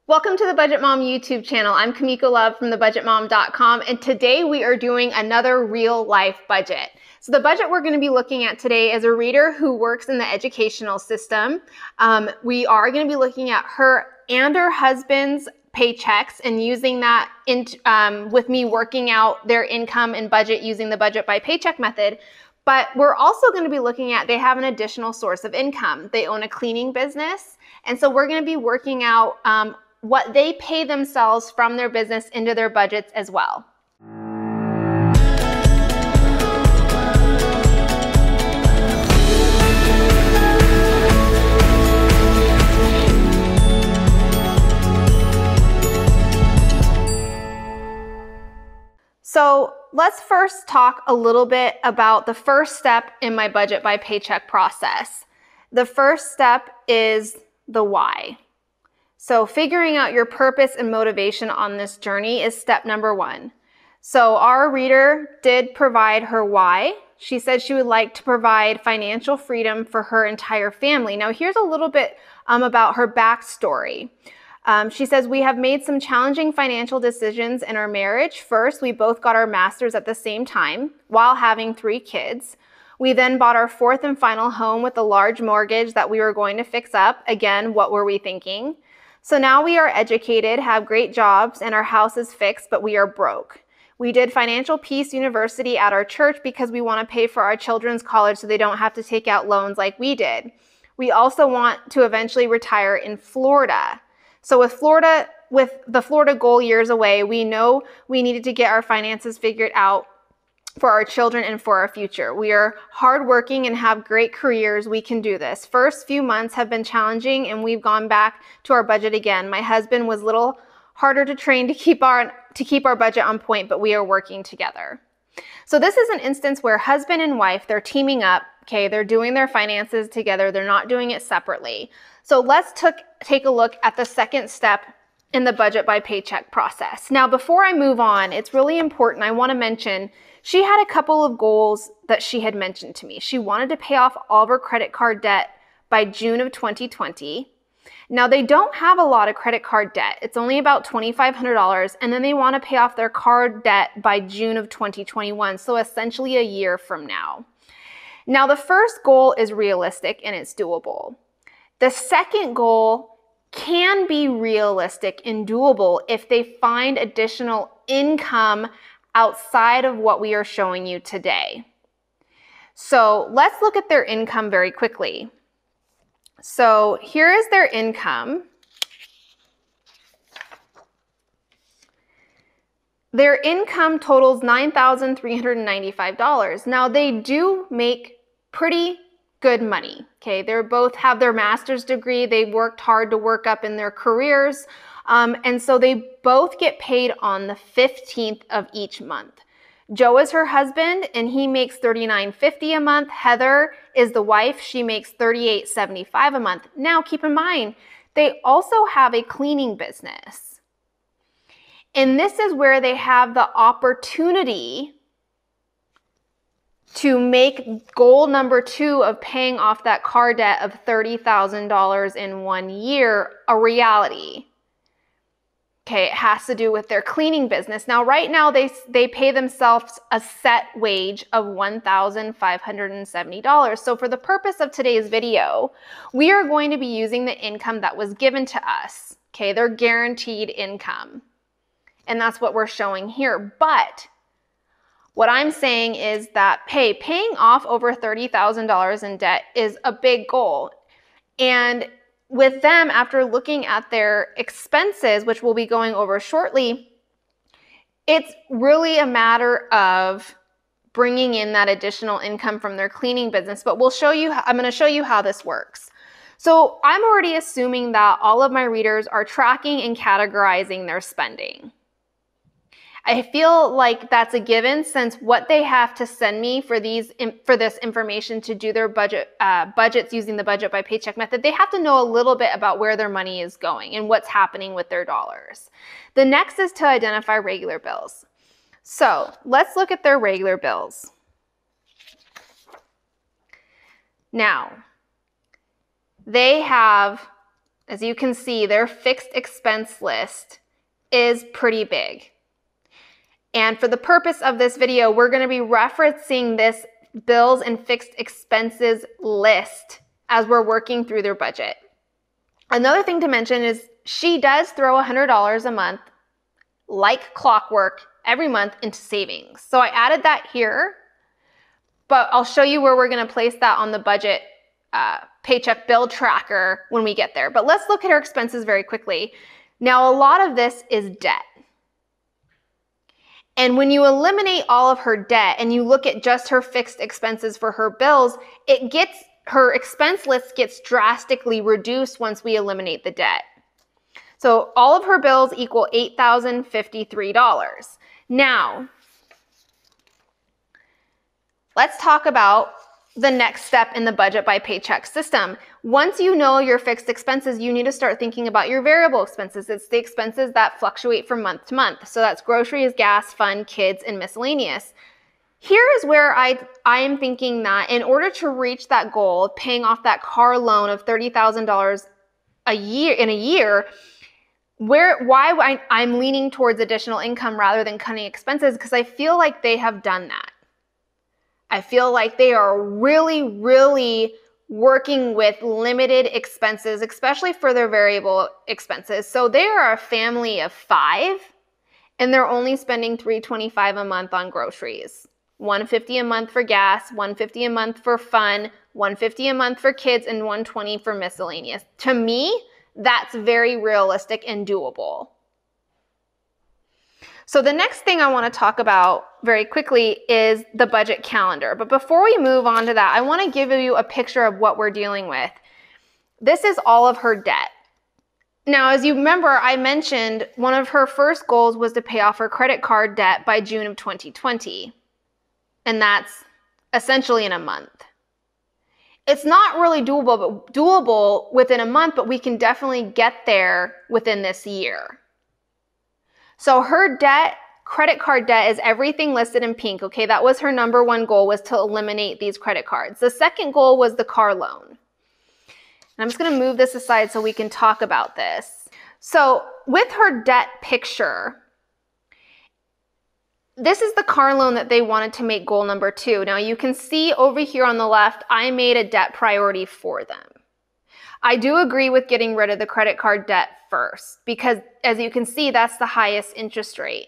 Welcome to the Budget Mom YouTube channel. I'm Kamiko Love from thebudgetmom.com, and today we are doing another real life budget. So the budget we're going to be looking at today is a reader who works in the educational system. We are going to be looking at her and her husband's paychecks and using that with me working out their income and budget using the Budget by Paycheck method. But we're also going to be looking at, they have an additional source of income. They own a cleaning business. And so we're going to be working out what they pay themselves from their business into their budgets as well. So let's first talk a little bit about the first step in my Budget by Paycheck process. The first step is the why. So figuring out your purpose and motivation on this journey is step number one. So our reader did provide her why. She said she would like to provide financial freedom for her entire family. Now here's a little bit about her backstory. She says, we have made some challenging financial decisions in our marriage. First, we both got our masters at the same time while having 3 kids. We then bought our 4th and final home with a large mortgage that we were going to fix up. Again, what were we thinking? So now we are educated, have great jobs, and our house is fixed, but we are broke. We did Financial Peace University at our church because we want to pay for our children's college so they don't have to take out loans like we did. We also want to eventually retire in Florida. So with the Florida goal years away, we know we needed to get our finances figured out for our children and for our future. We are hardworking and have great careers. We can do this. First few months have been challenging and we've gone back to our budget again. My husband was a little harder to train to keep our budget on point, but we are working together. So this is an instance where husband and wife, they're teaming up. Okay, they're doing their finances together. They're not doing it separately. So let's take a look at the second step in the Budget by Paycheck process. Now, before I move on, it's really important. I want to mention she had a couple of goals that she had mentioned to me. She wanted to pay off all of her credit card debt by June of 2020. Now, they don't have a lot of credit card debt. It's only about $2,500, and then they want to pay off their card debt by June of 2021, so essentially a year from now. Now, the first goal is realistic and it's doable. The second goal can be realistic and doable if they find additional income outside of what we are showing you today. So let's look at their income very quickly. So here is their income. Their income totals $9,395. Now they do make pretty good money. Okay, they both have their master's degree. They worked hard to work up in their careers. And so they both get paid on the 15th of each month. Joe is her husband and he makes $39.50 a month. Heather is the wife. She makes $38.75 a month. Now keep in mind, they also have a cleaning business. And this is where they have the opportunity to make goal number 2 of paying off that car debt of $30,000 in 1 year a reality. Okay, it has to do with their cleaning business. Now, right now, they pay themselves a set wage of $1,570. So for the purpose of today's video, we are going to be using the income that was given to us. Okay, their guaranteed income. And that's what we're showing here. But what I'm saying is that paying off over $30,000 in debt is a big goal. And with them, after looking at their expenses, which we'll be going over shortly, it's really a matter of bringing in that additional income from their cleaning business. But I'm going to show you how this works. So I'm already assuming that all of my readers are tracking and categorizing their spending. I feel like that's a given since what they have to send me for this information to do their budgets using the Budget by Paycheck method, they have to know a little bit about where their money is going and what's happening with their dollars. The next is to identify regular bills. So let's look at their regular bills. Now, they have as you can see, their fixed expense list is pretty big. And for the purpose of this video, we're going to be referencing this bills and fixed expenses list as we're working through their budget. Another thing to mention is she does throw $100 a month, like clockwork, every month into savings. So I added that here, but I'll show you where we're going to place that on the budget paycheck bill tracker when we get there. But let's look at her expenses very quickly. Now, a lot of this is debt. And when you eliminate all of her debt and you look at just her fixed expenses for her bills, her expense list gets drastically reduced once we eliminate the debt. So all of her bills equal $8,053. Now, let's talk about the next step in the budget by paycheck system. Once you know your fixed expenses, you need to start thinking about your variable expenses. It's the expenses that fluctuate from month to month. So that's groceries, gas, fun, kids, and miscellaneous. Here is where I am thinking that in order to reach that goal of paying off that car loan of $30,000 a year, why I'm leaning towards additional income rather than cutting expenses, because I feel like they have done that. I feel like they are really, really working with limited expenses, especially for their variable expenses. So they are a family of 5, and they're only spending $325 a month on groceries. $150 a month for gas, $150 a month for fun, $150 a month for kids, and $120 for miscellaneous. To me, that's very realistic and doable. So the next thing I want to talk about very quickly is the budget calendar. But before we move on to that, I want to give you a picture of what we're dealing with. This is all of her debt. Now, as you remember, I mentioned one of her first goals was to pay off her credit card debt by June of 2020. And that's essentially in a month. It's not really doable within a month, but we can definitely get there within this year. So her credit card debt is everything listed in pink, okay? That was her number one goal, was to eliminate these credit cards. The second goal was the car loan. And I'm just gonna move this aside so we can talk about this. So with her debt picture, this is the car loan that they wanted to make goal number 2. Now you can see over here on the left, I made a debt priority for them. I do agree with getting rid of the credit card debt first, because as you can see, that's the highest interest rate.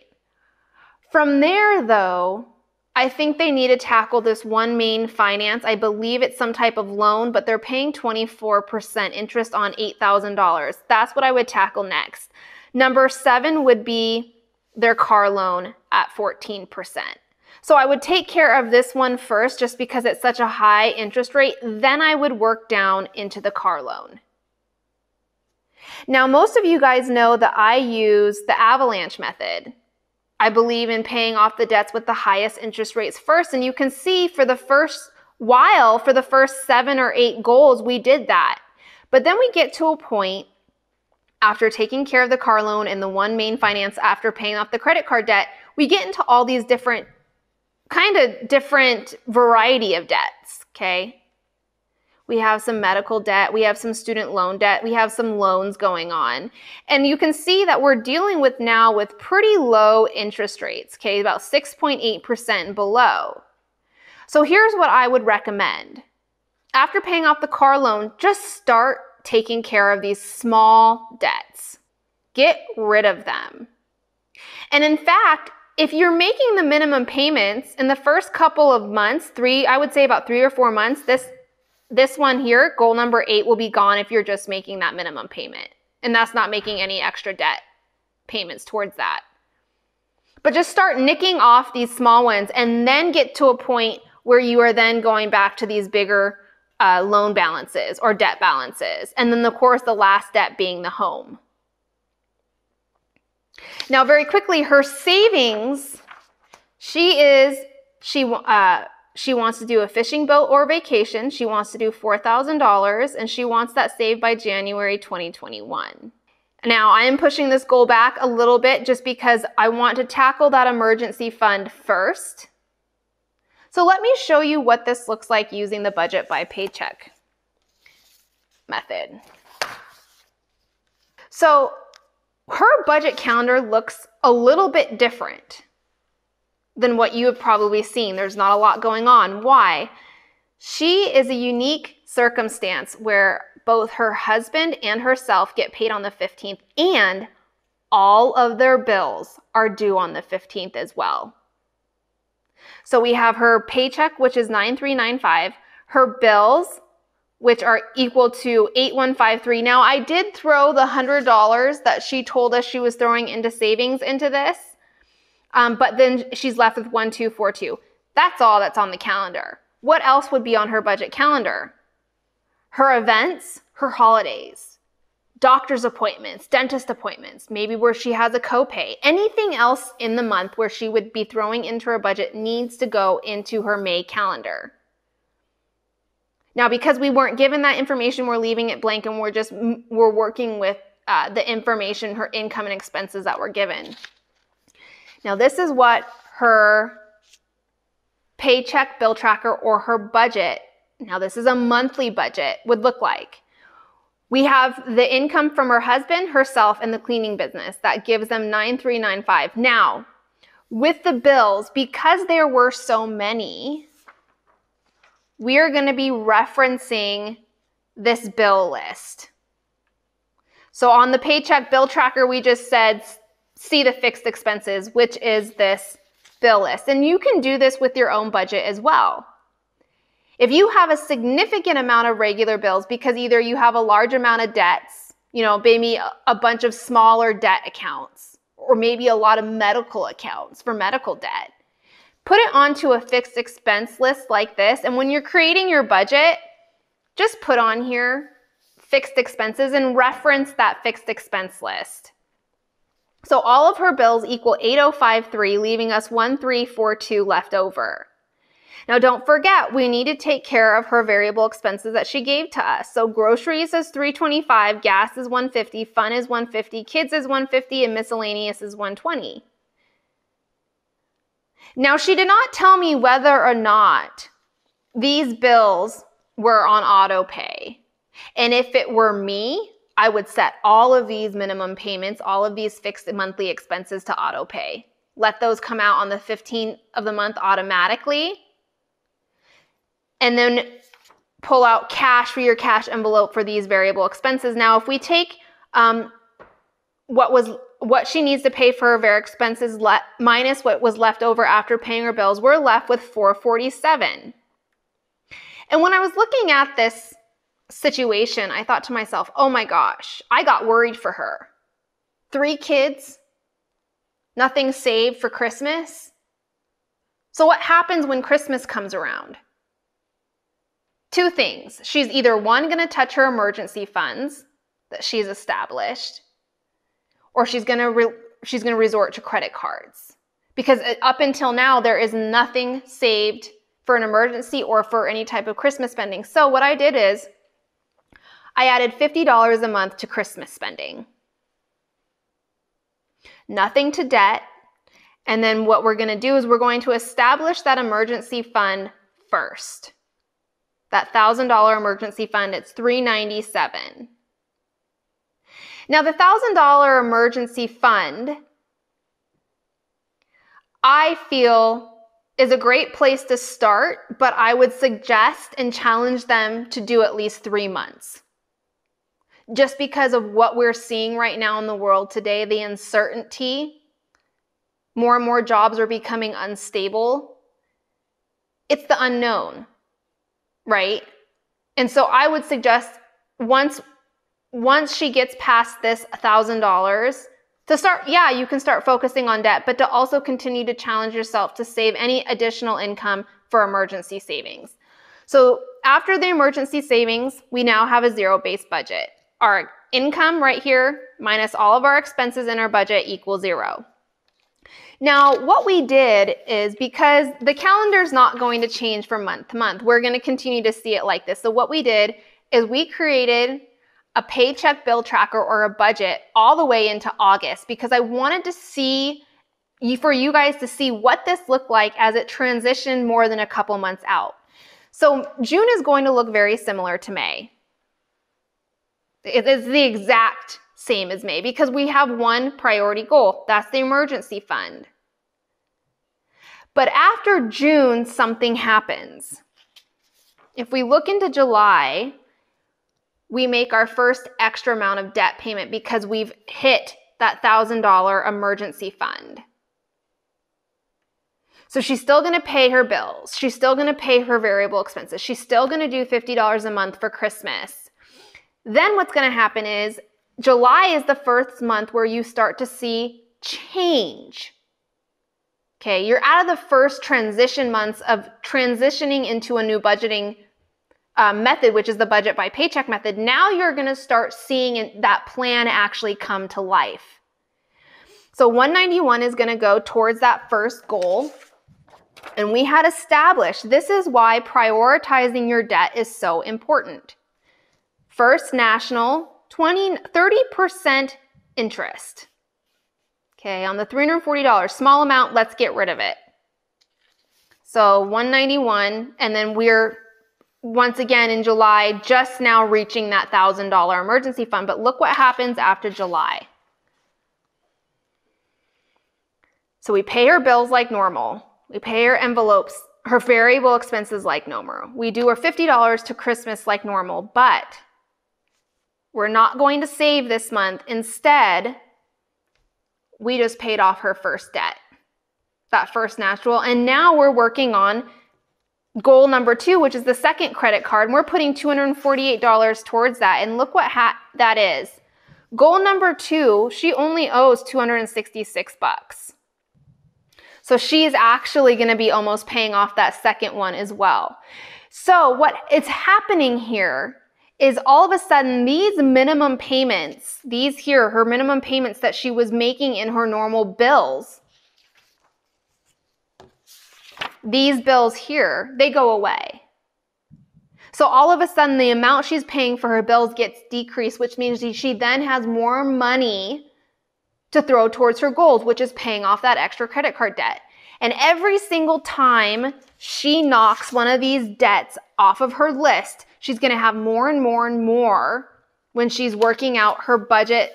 From there though, I think they need to tackle this one main finance. I believe it's some type of loan, but they're paying 24% interest on $8,000. That's what I would tackle next. Number 7 would be their car loan at 14%. So I would take care of this one first just because it's such a high interest rate. Then I would work down into the car loan. Now, most of you guys know that I use the avalanche method. I believe in paying off the debts with the highest interest rates first. And you can see for the first 7 or 8 goals, we did that. But then we get to a point after taking care of the car loan and the one main finance after paying off the credit card debt, we get into all these different variety of debts, okay? We have some medical debt, we have some student loan debt, we have some loans going on. And you can see that we're dealing with now with pretty low interest rates, okay? About 6.8% below. So here's what I would recommend. After paying off the car loan, just start taking care of these small debts. Get rid of them. And in fact, if you're making the minimum payments in the first couple of months, I would say about 3 or 4 months, this one here, goal number 8, will be gone if you're just making that minimum payment. And that's not making any extra debt payments towards that. But just start nicking off these small ones and then get to a point where you are then going back to these bigger loan balances or debt balances. And then of course the last debt being the home. Now very quickly, her savings, she wants to do a fishing boat or vacation. She wants to do $4,000 and she wants that saved by January 2021. Now I am pushing this goal back a little bit just because I want to tackle that emergency fund first. So let me show you what this looks like using the budget by paycheck method. So her budget calendar looks a little bit different than what you have probably seen. There's not a lot going on. Why? She is a unique circumstance where both her husband and herself get paid on the 15th, and all of their bills are due on the 15th as well. So we have her paycheck, which is $9,395, her bills, which are equal to $8,153. Now, I did throw the $100 that she told us she was throwing into savings into this, but then she's left with $1,242. That's all that's on the calendar. What else would be on her budget calendar? Her events, her holidays, doctor's appointments, dentist appointments, maybe where she has a copay. Anything else in the month where she would be throwing into her budget needs to go into her May calendar. Now, because we weren't given that information, we're leaving it blank, and we're working with the information, her income and expenses that were given. Now, this is what her paycheck bill tracker or her budget, now this is a monthly budget, would look like. We have the income from her husband, herself, and the cleaning business. That gives them $9,395. Now, with the bills, because there were so many, we are going to be referencing this bill list. So on the paycheck bill tracker, we just said, see the fixed expenses, which is this bill list. And you can do this with your own budget as well. If you have a significant amount of regular bills because either you have a large amount of debts, maybe a bunch of smaller debt accounts, or maybe a lot of medical accounts for medical debt, put it onto a fixed expense list like this. And when you're creating your budget, just put on here fixed expenses and reference that fixed expense list. So all of her bills equal $8,053, leaving us $1,342 left over. Now, don't forget, we need to take care of her variable expenses that she gave to us. So groceries is $325, gas is $150, fun is $150, kids is $150, and miscellaneous is $120. Now, she did not tell me whether or not these bills were on auto pay. And if it were me, I would set all of these minimum payments, all of these fixed monthly expenses to auto pay. Let those come out on the 15th of the month automatically. And then pull out cash for your cash envelope for these variable expenses. Now, if we take what she needs to pay for her variable expenses minus what was left over after paying her bills, we're left with $447. And when I was looking at this situation, I thought to myself, oh my gosh, I got worried for her. 3 kids, nothing saved for Christmas. So what happens when Christmas comes around? 2 things. She's either one, going to touch her emergency funds that she's established, or she's going to resort to credit cards. Because up until now, there is nothing saved for an emergency or for any type of Christmas spending. So what I did is I added $50 a month to Christmas spending. Nothing to debt. And then what we're going to do is we're going to establish that emergency fund first. That $1,000 emergency fund, it's $397. Now, the $1,000 emergency fund, I feel, is a great place to start, but I would suggest and challenge them to do at least 3 months. Just because of what we're seeing right now in the world today, the uncertainty, more and more jobs are becoming unstable. It's the unknown. Right? And so I would suggest once she gets past this $1,000 to start, you can start focusing on debt, but to also continue to challenge yourself to save any additional income for emergency savings. So after the emergency savings, we now have a zero-based budget. Our income right here minus all of our expenses in our budget equals 0. Now, what we did is, because the calendar is not going to change from month to month, we're going to continue to see it like this. So what we did is we created a paycheck bill tracker or a budget all the way into August, because I wanted to see, for you guys to see what this looked like as it transitioned more than a couple months out. So June is going to look very similar to May. It is the exact same as May because we have one priority goal. That's the emergency fund. But after June, something happens. If we look into July, we make our first extra amount of debt payment because we've hit that $1,000 emergency fund. So she's still going to pay her bills. She's still going to pay her variable expenses. She's still going to do $50 a month for Christmas. Then what's going to happen is July is the first month where you start to see change. Okay, you're out of the first transition months of transitioning into a new budgeting method, which is the budget by paycheck method. Now you're going to start seeing that plan actually come to life. So 191 is going to go towards that first goal. And we had established this is why prioritizing your debt is so important. First National, 30% interest. Okay, on the $340, small amount, let's get rid of it. So 191, and then we're once again in July, just now reaching that $1,000 emergency fund. But look what happens after July. So we pay her bills like normal. We pay her envelopes, her variable expenses like normal. We do her $50 to Christmas like normal, but we're not going to save this month. Instead, we just paid off her first debt, that first natural. And now we're working on goal number 2, which is the second credit card. And we're putting $248 towards that. And look what that is. Goal number 2, she only owes $266. So she's actually going to be almost paying off that second one as well. So what is happening here is all of a sudden these minimum payments, these here, her minimum payments that she was making in her normal bills, these bills here, they go away. So all of a sudden the amount she's paying for her bills gets decreased, which means she then has more money to throw towards her goals, which is paying off that extra credit card debt. And every single time she knocks one of these debts off of her list, she's going to have more and more and more when she's working out her budget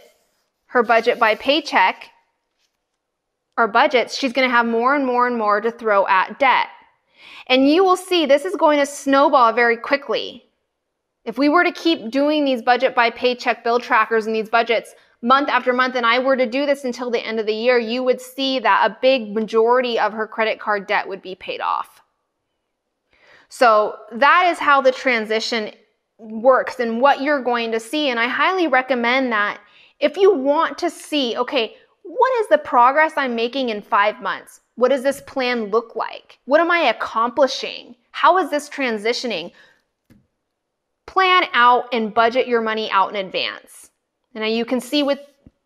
by paycheck or budgets. She's going to have more and more and more to throw at debt. And you will see this is going to snowball very quickly. If we were to keep doing these budget by paycheck bill trackers and these budgets month after month, and I were to do this until the end of the year, you would see that a big majority of her credit card debt would be paid off. So that is how the transition works and what you're going to see. And I highly recommend that if you want to see, okay, what is the progress I'm making in 5 months? What does this plan look like? What am I accomplishing? How is this transitioning? Plan out and budget your money out in advance. And now you can see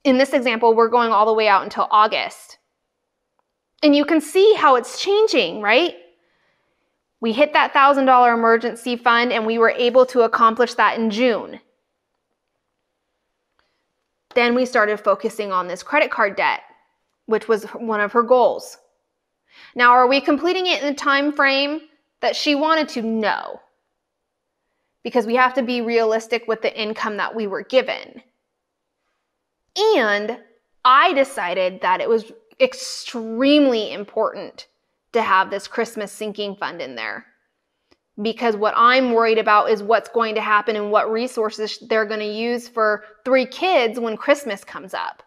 in this example, we're going all the way out until August. And you can see how it's changing, right? We hit that $1,000 emergency fund and we were able to accomplish that in June. Then we started focusing on this credit card debt, which was one of her goals. Now, are we completing it in the time frame that she wanted to? No. Because we have to be realistic with the income that we were given. And I decided that it was extremely important to have this Christmas sinking fund in there. Because what I'm worried about is what's going to happen and what resources they're going to use for 3 kids when Christmas comes up.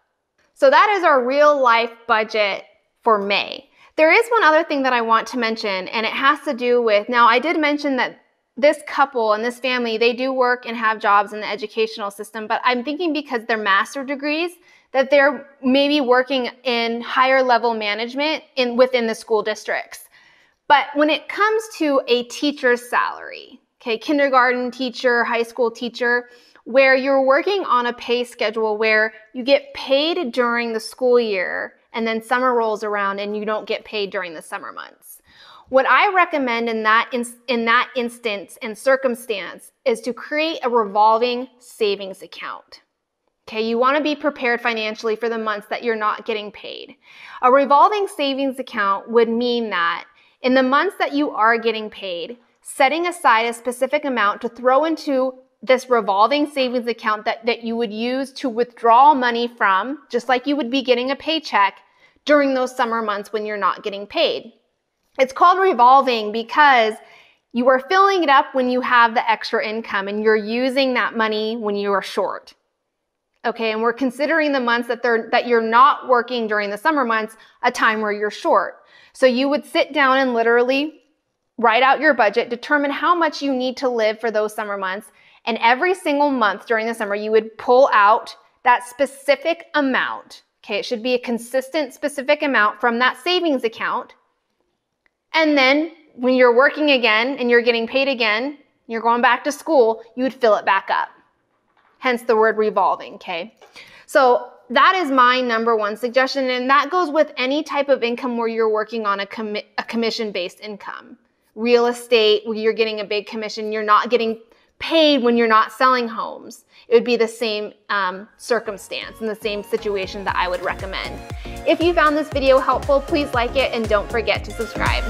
So that is our real life budget for May. There is one other thing that I want to mention, and it has to do with, now I did mention that this couple and this family, they do work and have jobs in the educational system, but I'm thinking because they're master's degrees, that they're maybe working in higher level management within the school districts. But when it comes to a teacher's salary, okay, kindergarten teacher, high school teacher, where you're working on a pay schedule where you get paid during the school year and then summer rolls around and you don't get paid during the summer months. What I recommend in that instance and circumstance is to create a revolving savings account. Okay, you want to be prepared financially for the months that you're not getting paid. A revolving savings account would mean that in the months that you are getting paid, setting aside a specific amount to throw into this revolving savings account that you would use to withdraw money from, just like you would be getting a paycheck during those summer months when you're not getting paid. It's called revolving because you are filling it up when you have the extra income and you're using that money when you are short. Okay, and we're considering the months that you're not working during the summer months a time where you're short. So you would sit down and literally write out your budget, determine how much you need to live for those summer months, and every single month during the summer, you would pull out that specific amount. Okay, it should be a consistent, specific amount from that savings account. And then when you're working again and you're getting paid again, you're going back to school, you would fill it back up. Hence the word revolving, okay? So that is my number one suggestion, and that goes with any type of income where you're working on a commission-based income. Real estate, where you're getting a big commission, you're not getting paid when you're not selling homes. It would be the same circumstance and the same situation that I would recommend. If you found this video helpful, please like it and don't forget to subscribe.